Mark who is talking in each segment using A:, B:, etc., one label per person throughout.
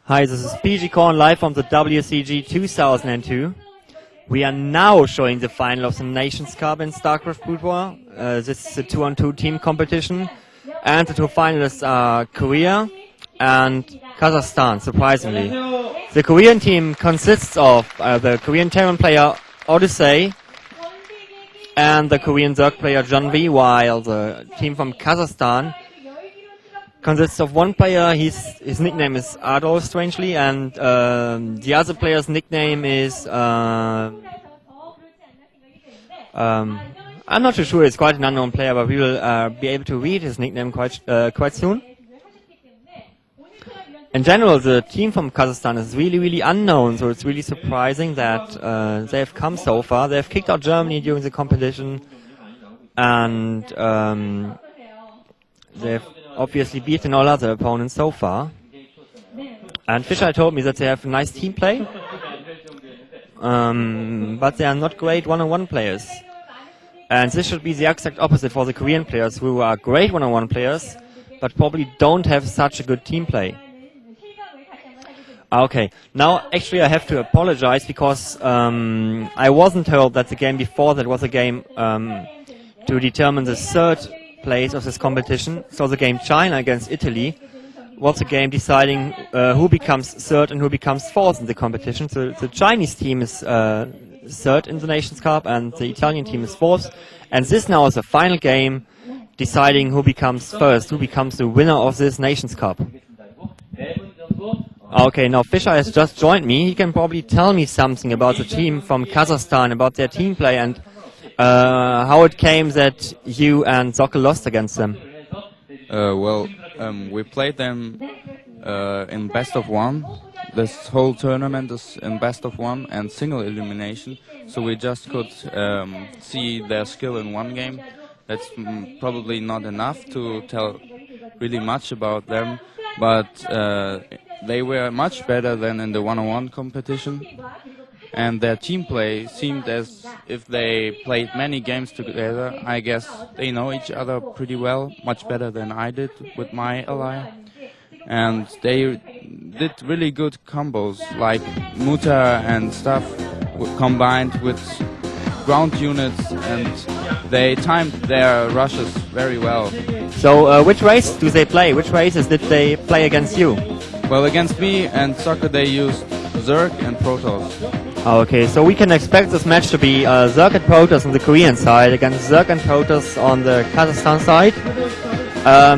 A: Hi, this is PG Korn live from the WCG 2002. We are now showing the final of the Nations Cup in StarCrfat Boudoir. This is a 2-on-2 team competition, and the two finalists are Korea and Kazakhstan, surprisingly. The Korean team consists of the Korean Terran player Odyssey and the Korean Zerg player Junvi, while the team from Kazakhstan consists of one player. His nickname is Adolf, strangely, and the other player's nickname is I'm not too sure. It's quite an unknown player, but we will be able to read his nickname quite soon. In general, the team from Kazakhstan is really unknown, so it's really surprising that they have come so far. They have kicked out Germany during the competition, and they've obviously beaten all other opponents so far. And Fischer told me that they have a nice team play, but they are not great one-on-one players. And this should be the exact opposite for the Korean players, who are great one-on-one players, but probably don't have such a good team play. Okay, now actually I have to apologize because I wasn't told that the game before that was a game to determine the third place of this competition. So the game China against Italy was a game deciding who becomes third and who becomes fourth in the competition. So the Chinese team is third in the Nations Cup and the Italian team is fourth. And this now is a final game deciding who becomes first, who becomes the winner of this Nations Cup. Okay, now Fischer has just joined me. He can probably tell me something about the team from Kazakhstan, about their team play and how it came that you and Soccer lost against them.
B: We played them in best of one. This whole tournament is in best of one and single elimination. So we just could see their skill in one game. That's probably not enough to tell really much about them, but they were much better than in the one-on-one competition. And their team play seemed as if they played many games together. I guess they know each other pretty well, much better than I did with my ally. And they did really good combos, like Muta and stuff combined with ground units, and they timed their rushes very well.
A: So which race do they play? Which races did they play against you?
B: Well, against me and Soccer they used Zerg and Protoss.
A: Okay, so we can expect this match to be Zerg and Protoss on the Korean side against Zerg and Protoss on the Kazakhstan side.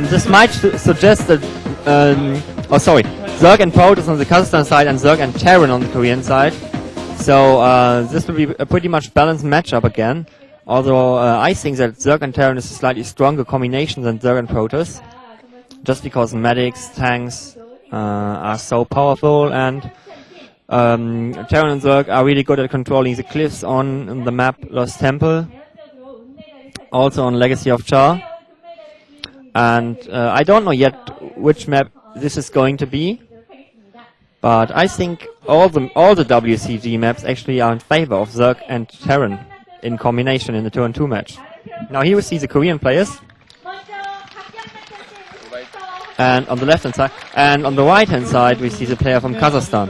A: This might suggest that, Zerg and Protoss on the Kazakhstan side and Zerg and Terran on the Korean side. So this will be a pretty much balanced matchup again. Although I think that Zerg and Terran is a slightly stronger combination than Zerg and Protoss, just because medics, tanks are so powerful, and Terran and Zerg are really good at controlling the cliffs on the map Lost Temple, also on Legacy of Char. And I don't know yet which map this is going to be, but I think all the WCG maps actually are in favor of Zerg and Terran in combination in the 2-on-2 match. Now here we see the Korean players, and on the left hand side, and on the right hand side we see the player from Kazakhstan.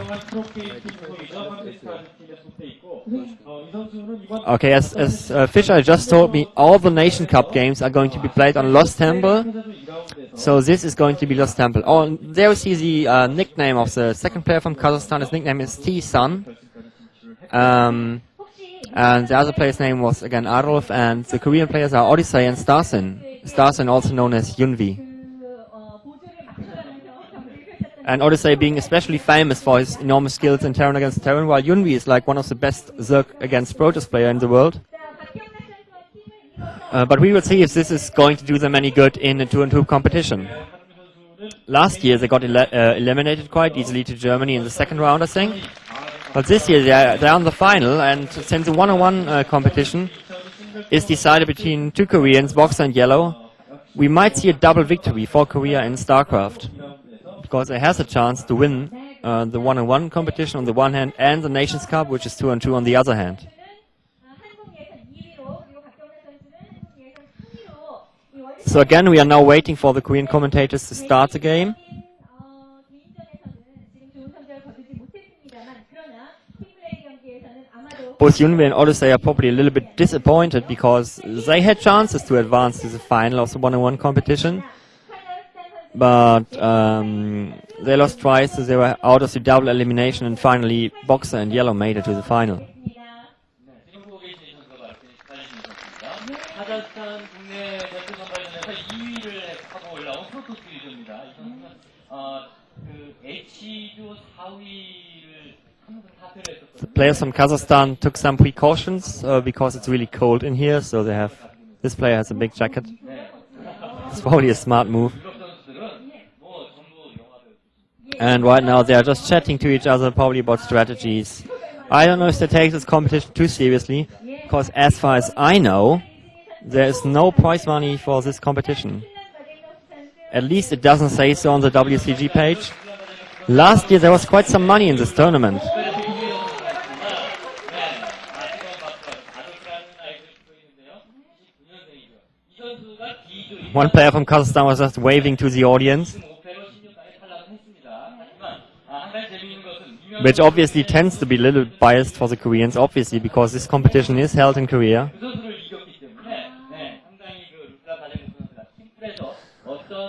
A: Okay, as Fischer just told me, all the Nation Cup games are going to be played on Lost Temple, so this is going to be Lost Temple. Oh, there we see the nickname of the second player from Kazakhstan. His nickname is T-Sun. And the other player's name was again Adolf, and the Korean players are Odyssey and Starsin. Starsin, also known as Yunvi. And Odyssey being especially famous for his enormous skills in Terran against Terran, while Yunvi is like one of the best Zerg against Protoss player in the world. But we will see if this is going to do them any good in a 2-on-2 competition. Last year they got eliminated quite easily to Germany in the second round, I think. But this year they're on the final, and since the one-on-one competition is decided between two Koreans, Boxer and Yellow, we might see a double victory for Korea in StarCraft, because it has a chance to win the one-on-one competition on the one hand and the Nations Cup, which is 2-on-2 on the other hand. So again, we are now waiting for the Korean commentators to start the game. both Yunwei and Odyssey are probably a little bit disappointed because they had chances to advance to the final of the 1-on-1 competition. But they lost twice, so they were out of the double elimination, and finally Boxer and Yellow made it to the final.
C: 카자흐스탄 국내 대표 선발전에서 2위를 하고 올라온 프로토스 유저입니다. 이 선수는 그 H조 4위를 항상 사퇴를 했었거든요.
A: The players from Kazakhstan took some precautions because it's really cold in here, so they have. This player has a big jacket. It's probably a smart move. And right now they are just chatting to each other, probably about strategies. I don't know if they take this competition too seriously, because as far as I know, there is no prize money for this competition. At least it doesn't say so on the WCG page. Last year there was quite some money in this tournament. One player from Kazakhstan was just waving to the audience, which obviously tends to be a little biased for the Koreans, obviously, because this competition is held in Korea.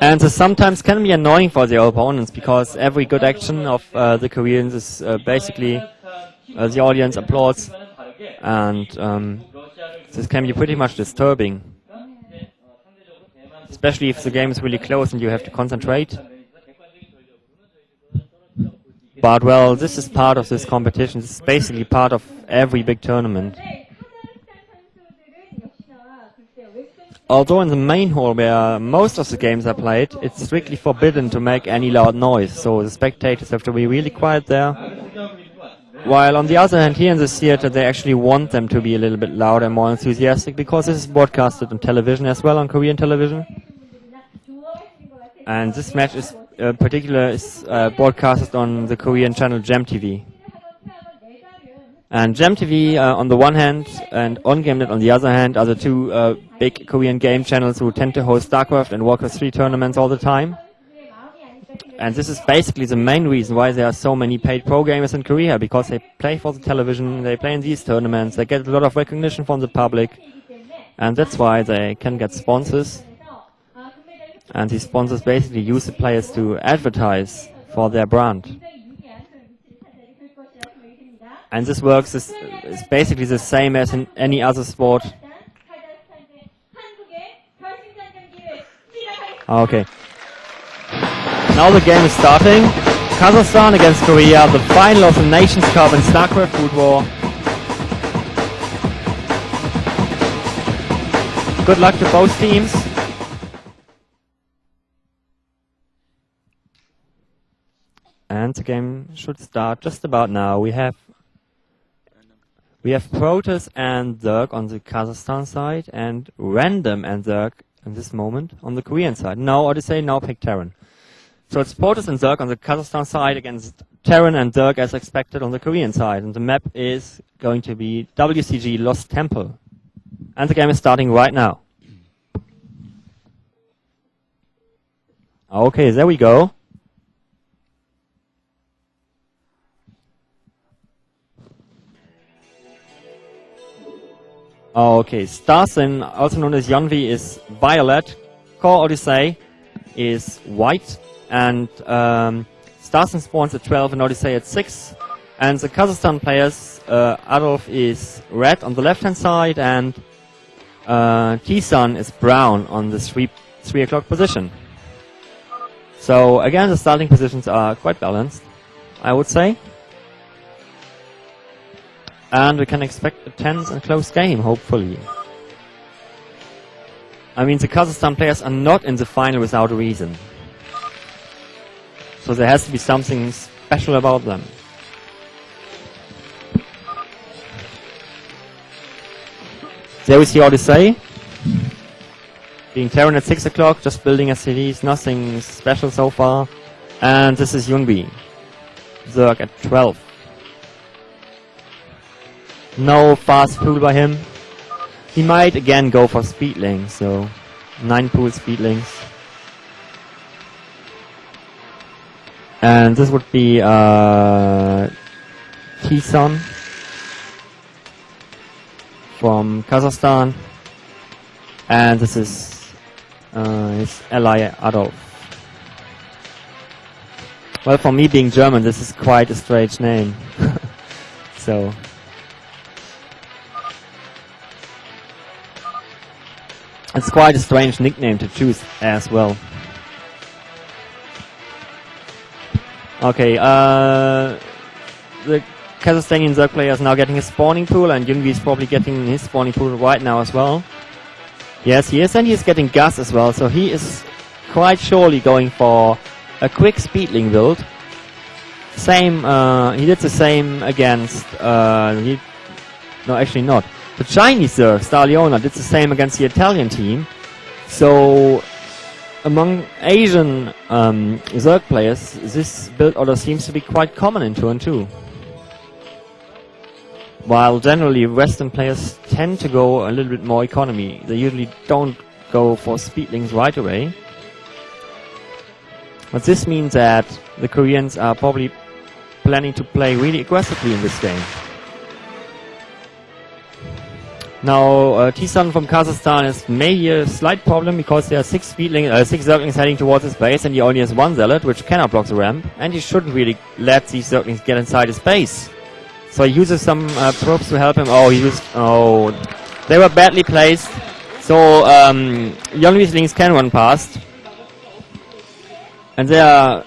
A: And this sometimes can be annoying for their opponents, because every good action of the Koreans is basically the audience applauds, and this can be pretty much disturbing. Especially if the game is really close and you have to concentrate. But well, this is part of this competition. This is basically part of every big tournament. Although in the main hall where most of the games are played, it's strictly forbidden to make any loud noise, so the spectators have to be really quiet there. While on the other hand, here in the theater, they actually want them to be a little bit louder and more enthusiastic, because this is broadcasted on television as well, on Korean television. And this match is broadcasted on the Korean channel GemTV. And GemTV on the one hand and OnGameNet on the other hand are the two big Korean game channels who tend to host StarCrfat and Warcraft 3 tournaments all the time. And this is basically the main reason why there are so many paid pro gamers in Korea, because they play for the television, they play in these tournaments, they get a lot of recognition from the public, and that's why they can get sponsors. And these sponsors basically use the players to advertise for their brand. And this works is basically the same as in any other sport. Okay. Now the game is starting. Kazakhstan against Korea, the final of the Nations Cup in StarCrfat Food War. Good luck to both teams. And the game should start just about now. We have Protoss and Zerg on the Kazakhstan side, and Random and Zerg in this moment on the Korean side. Now Odyssey, now pick Terran. So it's Protoss and Zerg on the Kazakhstan side against Terran and Zerg as expected on the Korean side. And the map is going to be WCG Lost Temple. And the game is starting right now. Okay, there we go. Okay, Starsin, also known as Yonvi, is violet. Core Odyssey is white. And Starsin spawns at 12 and Odyssey at 6. And the Kazakhstan players, Adolf is red on the left-hand side, and T-Sun is brown on the 3 o'clock position. So again, the starting positions are quite balanced, I would say. And we can expect a tense and close game, hopefully. I mean, the Kazakhstan players are not in the final without a reason. So there has to be something special about them. There we see Odyssey. Being Terran at 6 o'clock, just building a cities, nothing special so far. And this is Yunbi. Zerg at 12. No fast pool by him. He might again go for speedlings, so 9 pool speedlings. And this would be T-Sun. from Kazakhstan. And this is his ally Adolf. Well, for me being German, this is quite a strange name. So it's quite a strange nickname to choose as well. Okay, the Kazakhstanian Zerg player is now getting a spawning pool, and Yungi is probably getting his spawning pool right now as well. Yes, he is, and he's getting gas as well, so he is quite surely going for a quick speedling build. Same, he did the same against, no, actually not. The Chinese Zerg, Starleona, did the same against the Italian team. So, among Asian Zerg players, this build order seems to be quite common in Turn 2. While generally Western players tend to go a little bit more economy. They usually don't go for speedlings right away. But this means that the Koreans are probably planning to play really aggressively in this game. Now, T-Sun from Kazakhstan has maybe a slight problem because there are six Zerglings heading towards his base, and he only has one Zealot, which cannot block the ramp, and he shouldn't really let these Zerglings get inside his base. So he uses some probes to help him. Oh, they were badly placed, so Yonvi's links can run past, and they are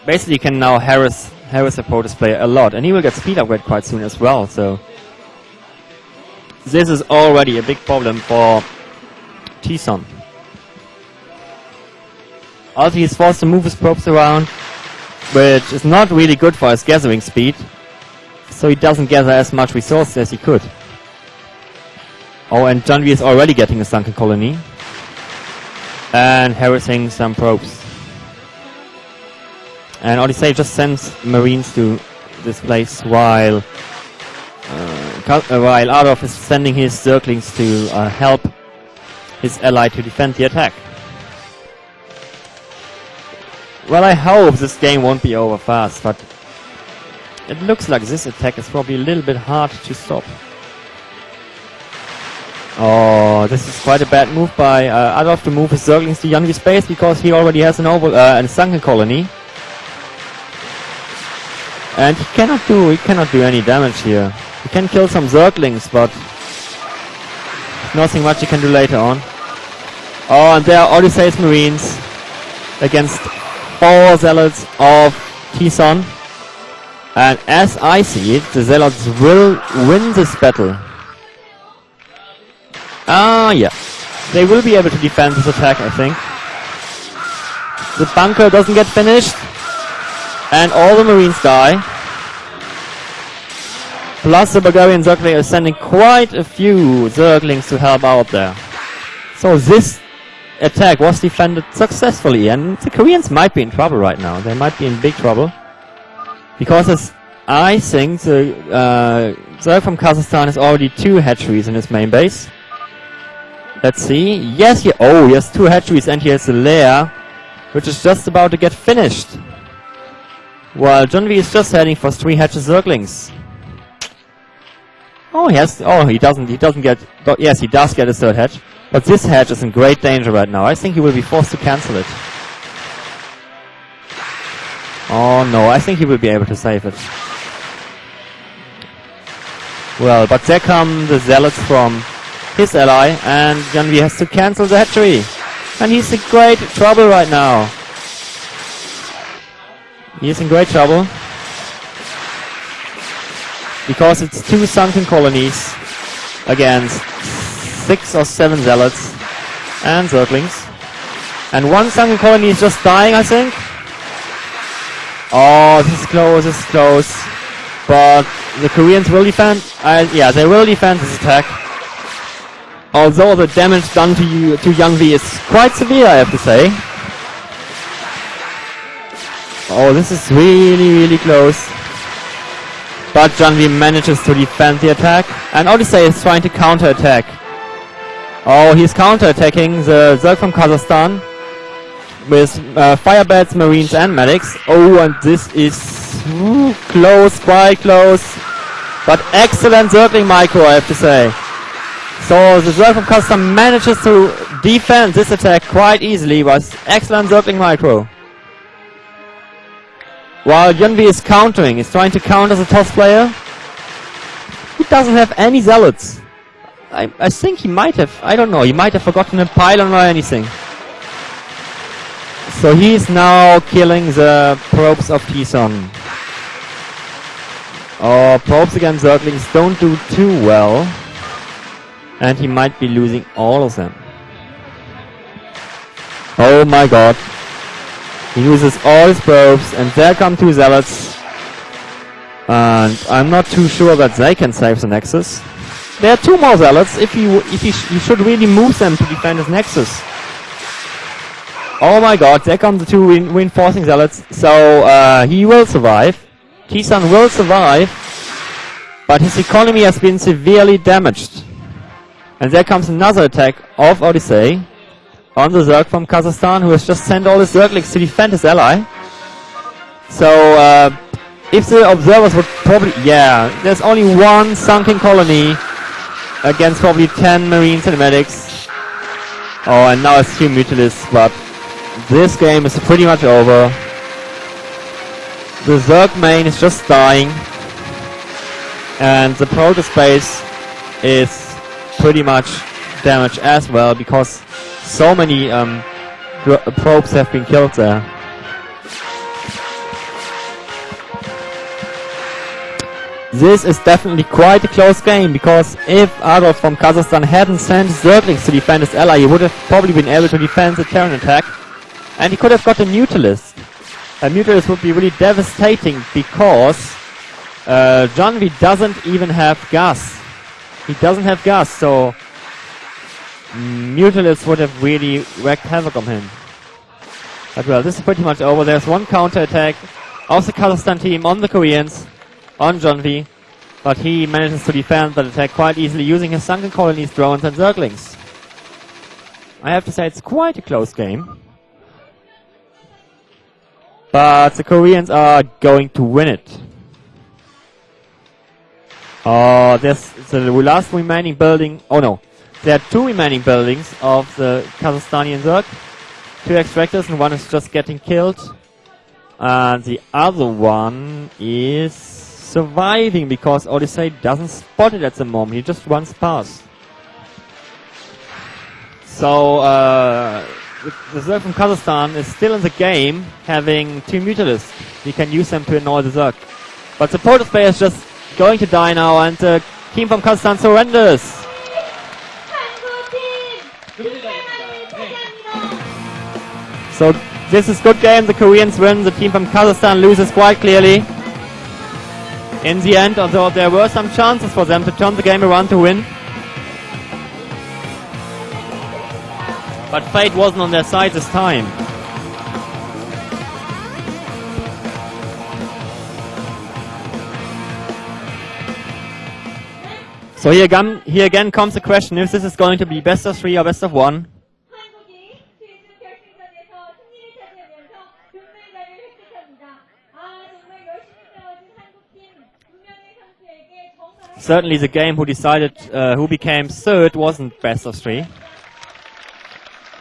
A: basically can now harass the Protoss player a lot, and he will get speed upgrade quite soon as well. So this is already a big problem for T-Sun. Also, he's forced to move his probes around, which is not really good for his gathering speed, so he doesn't gather as much resources as he could. Oh, and Janvi is already getting a sunken colony and harassing some probes. And Odyssey just sends Marines to this place while Adolf is sending his Zerglings to help his ally to defend the attack. Well, I hope this game won't be over fast, but it looks like this attack is probably a little bit hard to stop. Oh, this is quite a bad move by Adolf to move his Zerglings to Yonvi's base because he already has a sunken colony. And he cannot do any damage here. He can kill some Zerglings, but nothing much he can do later on. Oh, and there are Odyssey's Marines against 4 Zealots of T-Sun. And as I see it, the Zealots will win this battle. Yeah. They will be able to defend this attack, I think. The bunker doesn't get finished. And all the Marines die. Plus the Bulgarian Zerg is sending quite a few Zerglings to help out there. So this attack was defended successfully, and the Koreans might be in trouble right now. They might be in big trouble. Because I think the Zerg from Kazakhstan has already 2 hatcheries in his main base. Let's see. Yes, he has 2 hatcheries, and he has a lair, which is just about to get finished. While Junvi is just heading for 3 hatched Zerglings. He doesn't get, yes, he does get a 3rd hatch, but this hatch is in great danger right now. I think he will be forced to cancel it. Oh no, I think he will be able to save it. Well, but there come the Zealots from his ally, and Janvi has to cancel the hatchery. And he's in great trouble right now. He is in great trouble. Because it's 2 sunken colonies against 6 or 7 Zealots and Zerglings. And 1 sunken colony is just dying, I think. Oh, this is close, But the Koreans will defend. Yeah, they will defend this attack. Although the damage done to Youngvi is quite severe, I have to say. Oh, this is really close. But Janvi manages to defend the attack. And Odyssey is trying to counter-attack. Oh, he's counter-attacking the Zerg from Kazakhstan with Firebats, Marines and Medics. Oh, and this is close, quite close. But excellent Zergling micro, I have to say. So the Zerg from Kazakhstan manages to defend this attack quite easily with excellent Zergling micro. While Yunvi is countering, he's trying to counter the toss player. He doesn't have any zealots. I think he might have, I don't know, he might have forgotten a pylon or anything. So he's now killing the probes of T-Son. Oh, probes against Zerglings don't do too well. And he might be losing all of them. Oh my god. He uses all his probes, and there come 2 zealots. And I'm not too sure that they can save the Nexus. There are 2 more zealots, if he should really move them to defend his Nexus. Oh my god, there come the 2 reinforcing zealots. So he will survive. T-Son will survive. But his economy has been severely damaged. And there comes another attack of Odyssey on the Zerg from Kazakhstan, who has just sent all his Zerglings to defend his ally. So if the observers would probably... Yeah, there's only 1 sunken colony against probably 10 marine cinematics. Oh, and now it's 2 Mutalisks, but this game is pretty much over. The Zerg main is just dying. And the Protoss base is pretty much damaged as well, because so many probes have been killed there. This is definitely quite a close game, because if Adolf from Kazakhstan hadn't sent Zerglings to defend his ally, he would have probably been able to defend the Terran attack, and he could have got a Mutalist. A Mutalist would be really devastating, because Janvi doesn't even have gas. He doesn't have gas, so Mutalisks would have really wreaked havoc on him. But well, this is pretty much over. There's 1 counter attack of the Kazakhstan team on the Koreans, on Janvi, but he manages to defend that attack quite easily using his sunken colonies, drones and Zerglings. I have to say it's quite a close game. But the Koreans are going to win it. There's the last remaining building. Oh no, there are 2 remaining buildings of the Kazakhstani Zerg. 2 extractors, and 1 is just getting killed. And the other one is surviving because Odyssey doesn't spot it at the moment. He just runs past. So the Zerg from Kazakhstan is still in the game, having 2 Mutalisks. He can use them to annoy the Zerg. But the Protoss player is just going to die now, and the team from Kazakhstan surrenders. So this is good game. The Koreans win. The team from Kazakhstan loses quite clearly. In the end, although there were some chances for them to turn the game around to win. But fate wasn't on their side this time. So here again comes the question if this is going to be best of 3 or best of 1. Certainly the game who decided who became third wasn't best of 3.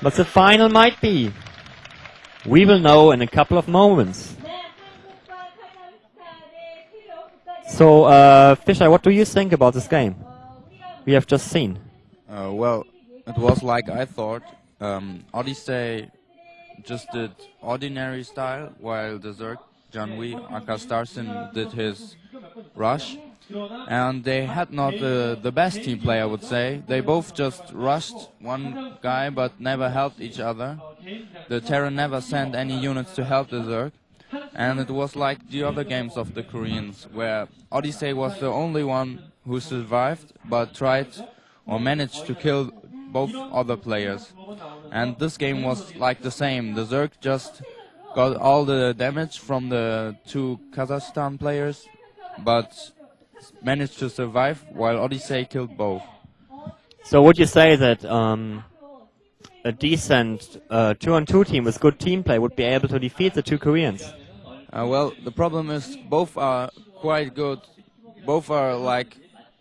A: But the final might be. We will know in a couple of moments. So, Fischer, what do you think about this game we have just seen?
B: Well, it was like I thought. Odyssey just did ordinary style, while the Zerg, Janwi, Starsin did his rush. And they had not the best team play, I would say. They both just rushed one guy but never helped each other. The Terran never sent any units to help the Zerg. And it was like the other games of the Koreans, where Odyssey was the only one who survived but tried or managed to kill both other players. And this game was like the same. The Zerg just got all the damage from the 2 Kazakhstan players, but managed to survive, while Odyssey killed both.
A: So would you say that a decent 2-on-2 team with good team play would be able to defeat the 2 Koreans?
B: Well, the problem is both are quite good. Both are like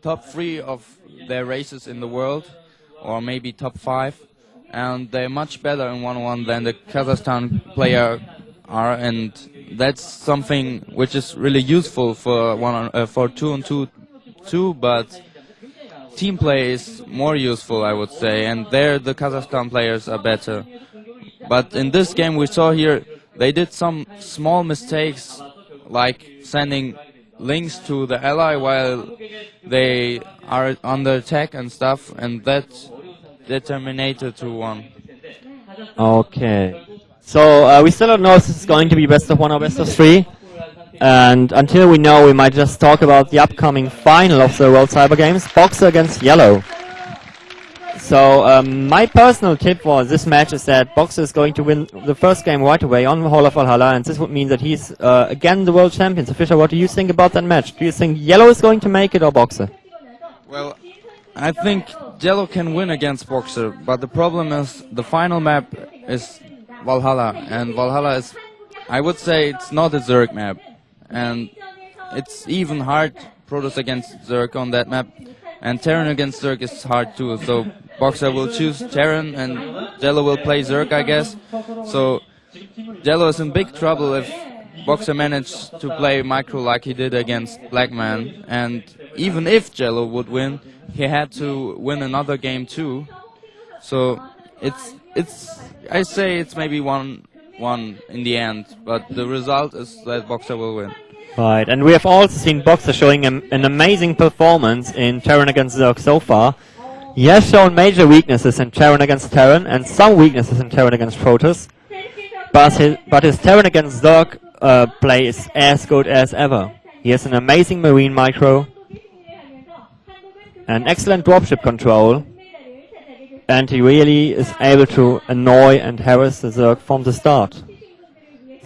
B: top 3 of their races in the world, or maybe top 5, and they're much better in 1-on-1 than the Kazakhstan player are, and that's something which is really useful for 2-on-2 too, but team play is more useful, I would say, and there the Kazakhstan players are better. But in this game we saw here, they did some small mistakes, like sending links to the ally while they are under attack and stuff, and that determinated to 1.
A: Okay. So we still don't know if this is going to be best of 1 or best of 3. And until we know, we might just talk about the upcoming final of the World Cyber Games, Boxer against Yellow. So my personal tip for this match is that Boxer is going to win the first game right away on Hall of Valhalla, and this would mean that he's again the world champion. So Fischer, what do you think about that match? Do you think Yellow is going to make it or Boxer?
B: Well, I think Yellow can win against Boxer, but the problem is the final map is Valhalla, and Valhalla is, I would say, it's not a Zerg map, and it's even hard Protoss against Zerg on that map, and Terran against Zerg is hard too, so Boxer will choose Terran and Yellow will play Zerg, I guess. So Yellow is in big trouble if Boxer managed to play Micro like he did against Blackman, and even if Yellow would win, he had to win another game too. So I say it's maybe 1-1 in the end, but the result is that Boxer will win.
A: Right, and we have also seen Boxer showing an amazing performance in Terran against Zerg so far. He has shown major weaknesses in Terran against Terran and some weaknesses in Terran against Protoss, but his Terran against Zerg play is as good as ever. He has an amazing Marine micro, an excellent dropship control, and he really is able to annoy and harass the Zerg from the start.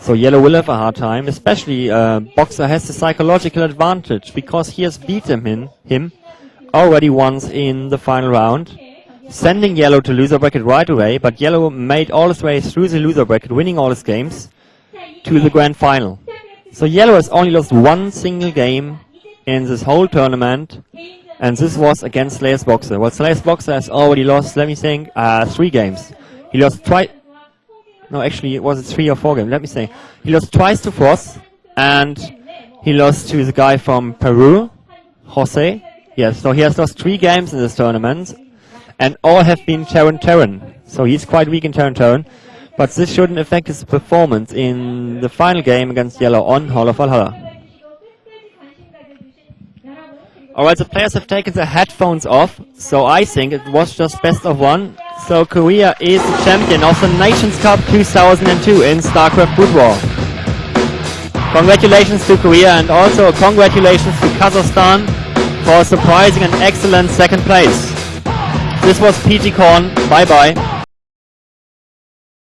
A: So Yellow will have a hard time, especially Boxer has the psychological advantage because he has beaten him already once in the final round, sending Yellow to loser bracket right away, but Yellow made all his way through the loser bracket, winning all his games, to the grand final. So Yellow has only lost 1 single game in this whole tournament, and this was against Slayers Boxer. Well, Slayers Boxer has already lost, let me think, 3 games. He lost twice. No, actually, it was 3 or 4 games. Let me say. He lost twice to Frost, and he lost to the guy from Peru, Jose. Yes, so he has lost 3 games in this tournament, and all have been Terran. So he's quite weak in Terran, but this shouldn't affect his performance in the final game against Yellow on Hall of Valhalla. Alright, the players have taken their headphones off, so I think it was just best of 1. So Korea is the champion of the Nations Cup 2002 in StarCraft Brood War. Congratulations to Korea and also congratulations to Kazakhstan for a surprising and excellent second place. This was PG Korn, bye bye.